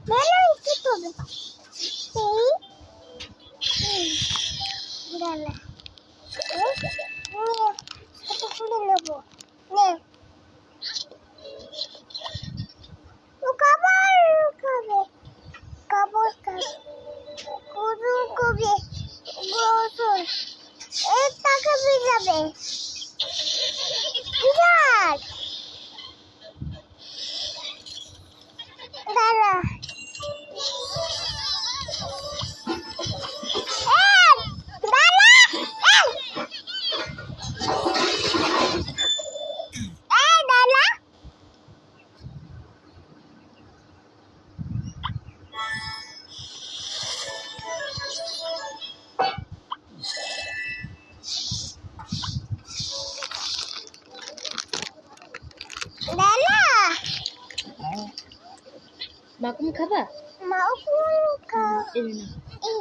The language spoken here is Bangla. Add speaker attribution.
Speaker 1: বেলা কি করবে এই বেলা এটা খুলে নেব নে ও খাবার খাবে খাবার খাবে কুরু কবে গোসল এই টাকা যাবে বিরাট দাঁড়া
Speaker 2: মাকুম খাবা?
Speaker 1: মাকুম খা
Speaker 2: এই না।
Speaker 1: এই